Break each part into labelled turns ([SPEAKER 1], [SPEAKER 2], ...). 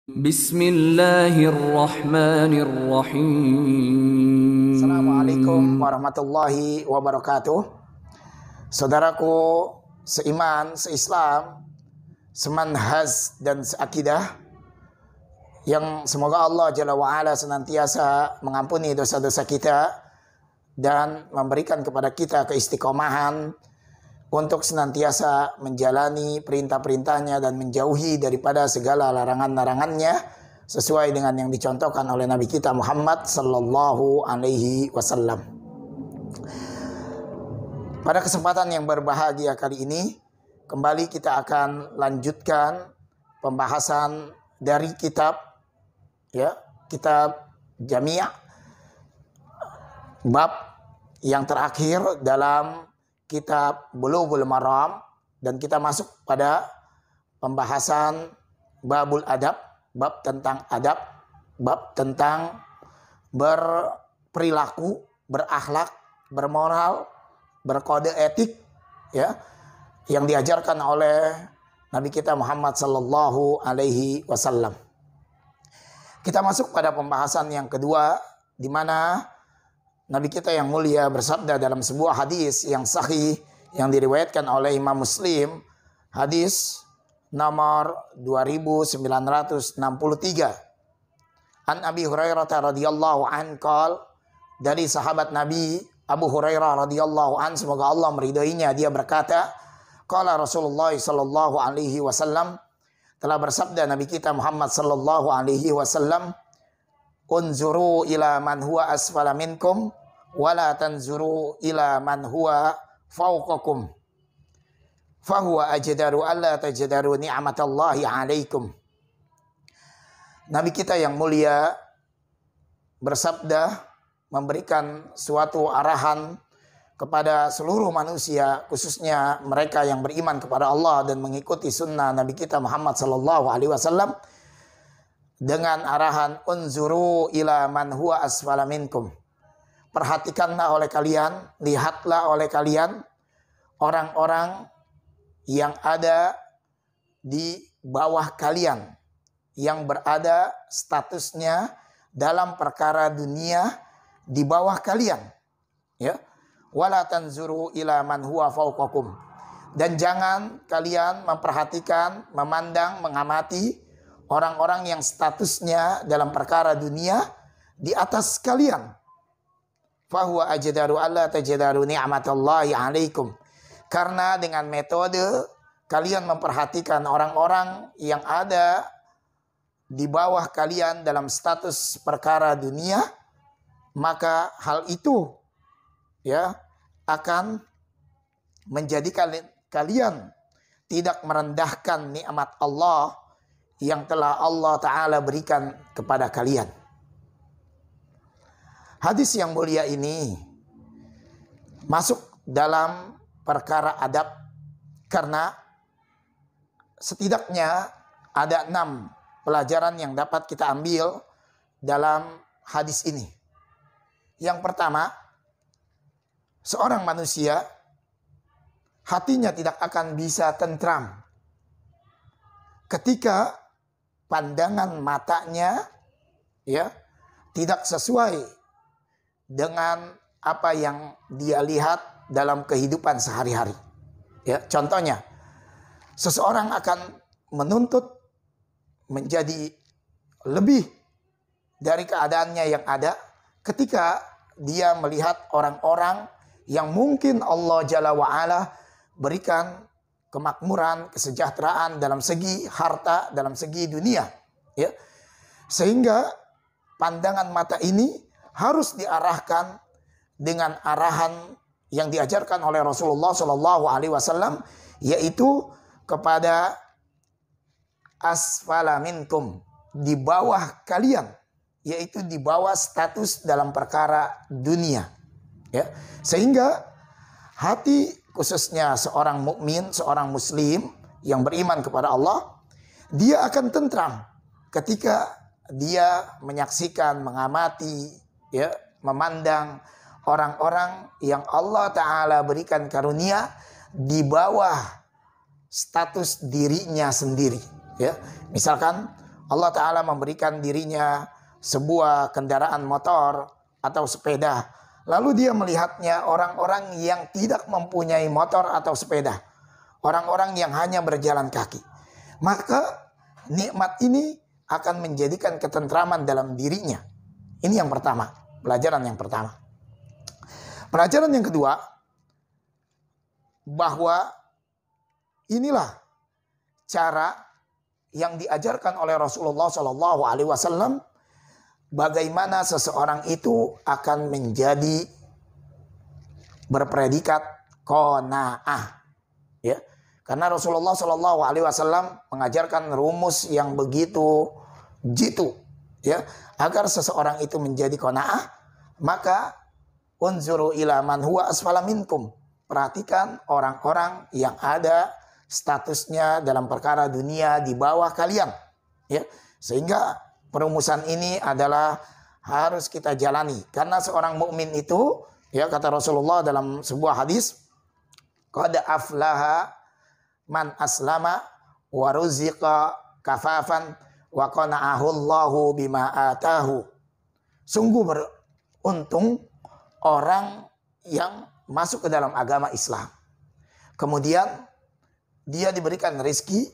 [SPEAKER 1] Assalamualaikum
[SPEAKER 2] Bismillahirrahmanirrahim.
[SPEAKER 1] warahmatullahi wabarakatuh. Saudaraku seiman, seislam, semanhaj dan seakidah, yang semoga Allah Jalla wa'ala senantiasa mengampuni dosa-dosa kita dan memberikan kepada kita keistiqomahan untuk senantiasa menjalani perintah-perintahnya dan menjauhi daripada segala larangan-larangannya sesuai dengan yang dicontohkan oleh Nabi kita Muhammad sallallahu alaihi wasallam. Pada kesempatan yang berbahagia kali ini, kembali kita akan lanjutkan pembahasan dari kitab Jami' bab yang terakhir dalam kitab Bulughul Maram, dan kita masuk pada pembahasan babul adab, bab tentang adab, bab tentang berperilaku, berakhlak, bermoral, berkode etik, yang diajarkan oleh Nabi kita Muhammad sallallahu alaihi wasallam. Kita masuk pada pembahasan yang kedua, di mana Nabi kita yang mulia bersabda dalam sebuah hadis yang sahih yang diriwayatkan oleh Imam Muslim, hadis nomor 2963. An Abi Hurairah radhiyallahu an qol, dari sahabat Nabi Abu Hurairah radhiyallahu an, semoga Allah meridhoinya, dia berkata, qala Rasulullah sallallahu alaihi wasallam, telah bersabda Nabi kita Muhammad sallallahu alaihi wasallam, unzuru ila man huwa asfala minkum wala tanzuru ila man huwa fawqakum fahuwa ajdaru alla tajdaru ni'matallahi alaikum. Nabi kita yang mulia bersabda, memberikan suatu arahan kepada seluruh manusia, khususnya mereka yang beriman kepada Allah dan mengikuti sunnah Nabi kita Muhammad sallallahu alaihi wasallam, dengan arahan unzuru ila man huwa asfala minkum. Perhatikanlah oleh kalian, lihatlah oleh kalian orang-orang yang ada di bawah kalian, yang berada statusnya dalam perkara dunia di bawah kalian, wala tanzuru ila man huwa fawqakum, dan jangan kalian memperhatikan, memandang, mengamati orang-orang yang statusnya dalam perkara dunia di atas kalian. Fahuwa ajdaru alla tajdaru ni'matallahi alaikum. Karena dengan metode kalian memperhatikan orang-orang yang ada di bawah kalian dalam status perkara dunia, maka hal itu akan menjadikan kalian tidak merendahkan nikmat Allah yang telah Allah Ta'ala berikan kepada kalian. Hadis yang mulia ini masuk dalam perkara adab karena setidaknya ada 6 pelajaran yang dapat kita ambil dalam hadis ini. Yang pertama, seorang manusia hatinya tidak akan bisa tentram ketika pandangan matanya tidak sesuai dengan apa yang dia lihat dalam kehidupan sehari-hari. Contohnya, seseorang akan menuntut menjadi lebih dari keadaannya yang ada ketika dia melihat orang-orang yang mungkin Allah Jalla wa'ala berikan kemakmuran, kesejahteraan dalam segi harta, dalam segi dunia. Sehingga pandangan mata ini harus diarahkan dengan arahan yang diajarkan oleh Rasulullah Shallallahu Alaihi Wasallam, yaitu kepada asfala minkum, di bawah kalian, yaitu di bawah status dalam perkara dunia. Sehingga hati khususnya seorang mukmin, seorang muslim yang beriman kepada Allah, dia akan tentram ketika dia menyaksikan, mengamati, memandang orang-orang yang Allah Ta'ala berikan karunia di bawah status dirinya sendiri. Misalkan Allah Ta'ala memberikan dirinya sebuah kendaraan motor atau sepeda. Lalu dia melihatnya orang-orang yang tidak mempunyai motor atau sepeda. Orang-orang yang hanya berjalan kaki. Maka nikmat ini akan menjadikan ketentraman dalam dirinya. Ini yang pertama. Pelajaran yang pertama. Pelajaran yang kedua. Bahwa inilah cara yang diajarkan oleh Rasulullah SAW, bagaimana seseorang itu akan menjadi berpredikat qanaah, ya. Karena Rasulullah SAW mengajarkan rumus yang begitu jitu, ya, agar seseorang itu menjadi qanaah, maka unzuru ila man huwa asfala minkum. Perhatikan orang-orang yang ada statusnya dalam perkara dunia di bawah kalian, ya. Sehingga perumusan ini adalah harus kita jalani, karena seorang mukmin itu, ya, kata Rasulullah dalam sebuah hadis, qad aflaha man aslama wa ruziqa kafafan wa qana'ahu Allahu bima atahu. Sungguh beruntung orang yang masuk ke dalam agama Islam, kemudian dia diberikan rezeki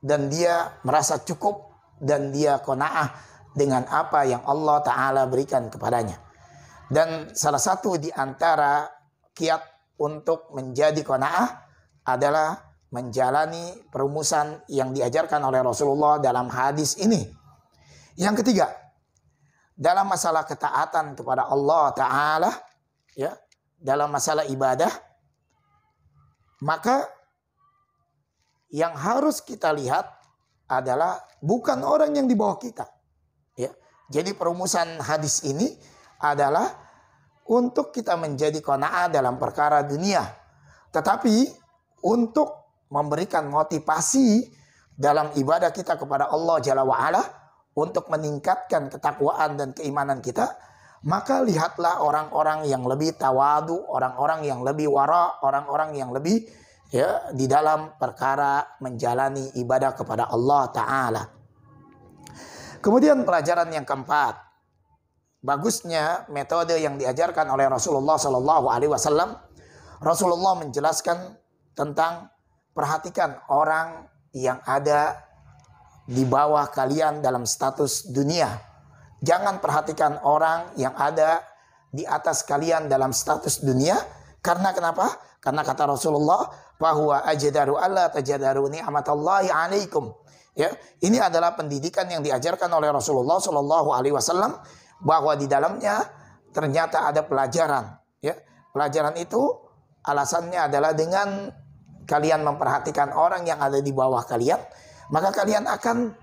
[SPEAKER 1] dan dia merasa cukup dan dia qanaah dengan apa yang Allah Ta'ala berikan kepadanya. Dan salah satu di antara kiat untuk menjadi qanaah adalah menjalani perumusan yang diajarkan oleh Rasulullah dalam hadis ini. Yang ketiga, dalam masalah ketaatan kepada Allah Ta'ala, ya, dalam masalah ibadah, maka yang harus kita lihat adalah bukan orang yang di bawah kita, ya. Jadi perumusan hadis ini adalah untuk kita menjadi qanaah dalam perkara dunia, tetapi untuk memberikan motivasi dalam ibadah kita kepada Allah Jalla wa'ala, untuk meningkatkan ketakwaan dan keimanan kita, maka lihatlah orang-orang yang lebih tawadu, orang-orang yang lebih wara, orang-orang yang lebih, ya, di dalam perkara menjalani ibadah kepada Allah Ta'ala. Kemudian pelajaran yang keempat, bagusnya metode yang diajarkan oleh Rasulullah SAW. Rasulullah menjelaskan tentang perhatikan orang yang ada di bawah kalian dalam status dunia. Jangan perhatikan orang yang ada di atas kalian dalam status dunia. Karena kenapa? Karena kata Rasulullah, bahwa ajdaru alla tajdaru ni'matallahi 'alaikum. Ya, ini adalah pendidikan yang diajarkan oleh Rasulullah SAW, bahwa di dalamnya ternyata ada pelajaran. Ya, pelajaran itu alasannya adalah dengan kalian memperhatikan orang yang ada di bawah kalian, maka kalian akan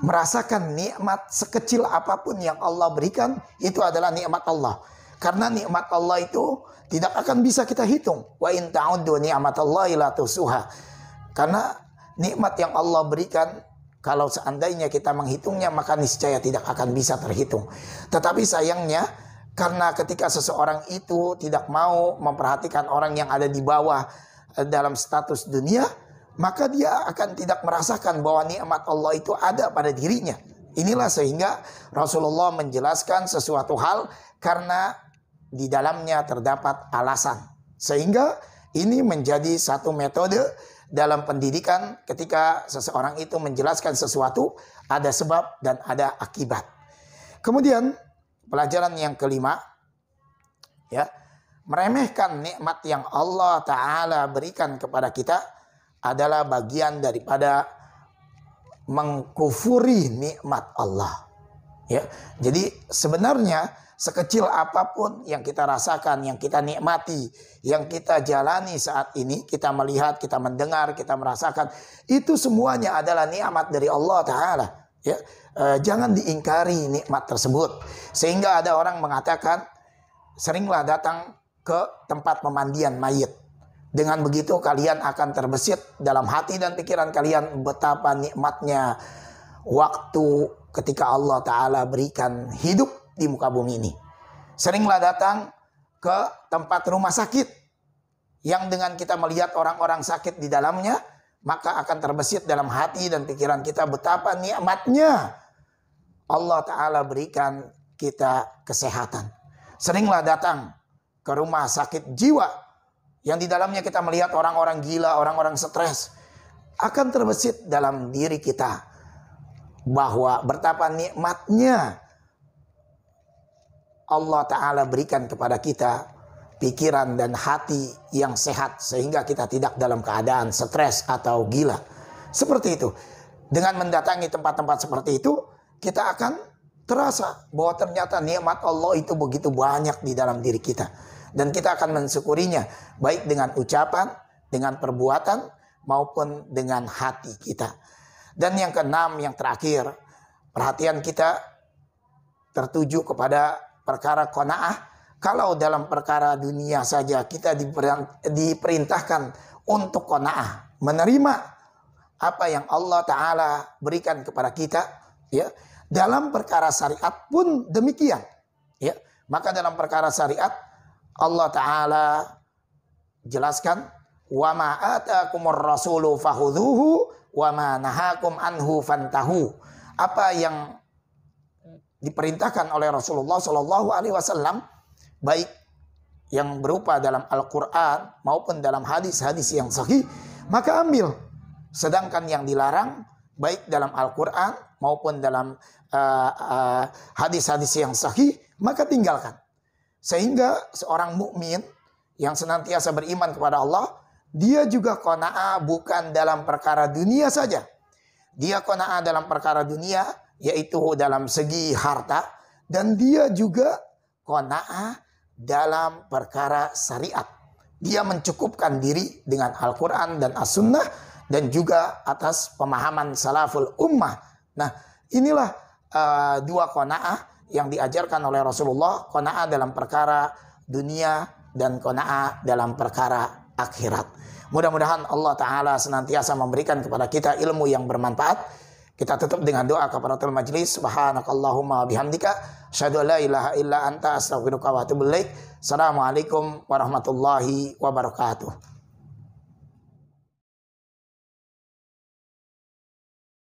[SPEAKER 1] merasakan nikmat sekecil apapun yang Allah berikan, itu adalah nikmat Allah. Karena nikmat Allah itu tidak akan bisa kita hitung. Wa in ta'uddu ni'matallahi la tusuha. Karena nikmat yang Allah berikan, kalau seandainya kita menghitungnya, maka niscaya tidak akan bisa terhitung. Tetapi sayangnya, karena ketika seseorang itu tidak mau memperhatikan orang yang ada di bawah dalam status dunia, maka dia akan tidak merasakan bahwa nikmat Allah itu ada pada dirinya. Inilah sehingga Rasulullah menjelaskan sesuatu hal karena di dalamnya terdapat alasan. Sehingga ini menjadi satu metode dalam pendidikan, ketika seseorang itu menjelaskan sesuatu, ada sebab dan ada akibat. Kemudian pelajaran yang kelima, ya, meremehkan nikmat yang Allah Ta'ala berikan kepada kita adalah bagian daripada mengkufuri nikmat Allah. Ya, jadi sebenarnya sekecil apapun yang kita rasakan, yang kita nikmati, yang kita jalani saat ini, kita melihat, kita mendengar, kita merasakan, itu semuanya adalah nikmat dari Allah Ta'ala. Ya, jangan diingkari nikmat tersebut. Sehingga ada orang mengatakan, seringlah datang ke tempat pemandian mayit. Dengan begitu kalian akan terbesit dalam hati dan pikiran kalian betapa nikmatnya waktu ketika Allah Ta'ala berikan hidup di muka bumi ini. Seringlah datang ke tempat rumah sakit yang dengan kita melihat orang-orang sakit di dalamnya, maka akan terbesit dalam hati dan pikiran kita betapa nikmatnya Allah Ta'ala berikan kita kesehatan. Seringlah datang ke rumah sakit jiwa yang di dalamnya kita melihat orang-orang gila, orang-orang stres. Akan terbesit dalam diri kita bahwa betapa nikmatnya Allah Ta'ala berikan kepada kita pikiran dan hati yang sehat sehingga kita tidak dalam keadaan stres atau gila. Seperti itu. Dengan mendatangi tempat-tempat seperti itu, kita akan terasa bahwa ternyata nikmat Allah itu begitu banyak di dalam diri kita. Dan kita akan mensyukurinya baik dengan ucapan, dengan perbuatan, maupun dengan hati kita. Dan yang keenam, yang terakhir, perhatian kita tertuju kepada perkara qanaah. Kalau dalam perkara dunia saja kita diperintahkan untuk qanaah, menerima apa yang Allah Ta'ala berikan kepada kita, ya. Dalam perkara syariat pun demikian, ya. Maka dalam perkara syariat Allah Ta'ala jelaskan, wa ma atakumur rasulu fakhudhuhu wa ma nahakum anhu fantahu. Apa yang diperintahkan oleh Rasulullah SAW, baik yang berupa dalam Al-Quran maupun dalam hadis-hadis yang sahih, maka ambil. Sedangkan yang dilarang baik dalam Al-Quran maupun dalam hadis-hadis yang sahih, maka tinggalkan. Sehingga seorang mukmin yang senantiasa beriman kepada Allah, dia juga qanaah bukan dalam perkara dunia saja. Dia qanaah dalam perkara dunia, yaitu dalam segi harta, dan dia juga qanaah dalam perkara syariat. Dia mencukupkan diri dengan Al-Quran dan As-Sunnah dan juga atas pemahaman salaful ummah. Nah, inilah dua qanaah yang diajarkan oleh Rasulullah, qanaah dalam perkara dunia dan qanaah dalam perkara akhirat. Mudah-mudahan Allah Ta'ala senantiasa memberikan kepada kita ilmu yang bermanfaat. Kita tutup dengan doa kafaratul majlis. Subhanakallahumma bihamdika asyhadu an la ilaha illa anta astaghfiruka wa atubu ilaik. Assalamualaikum warahmatullahi wabarakatuh.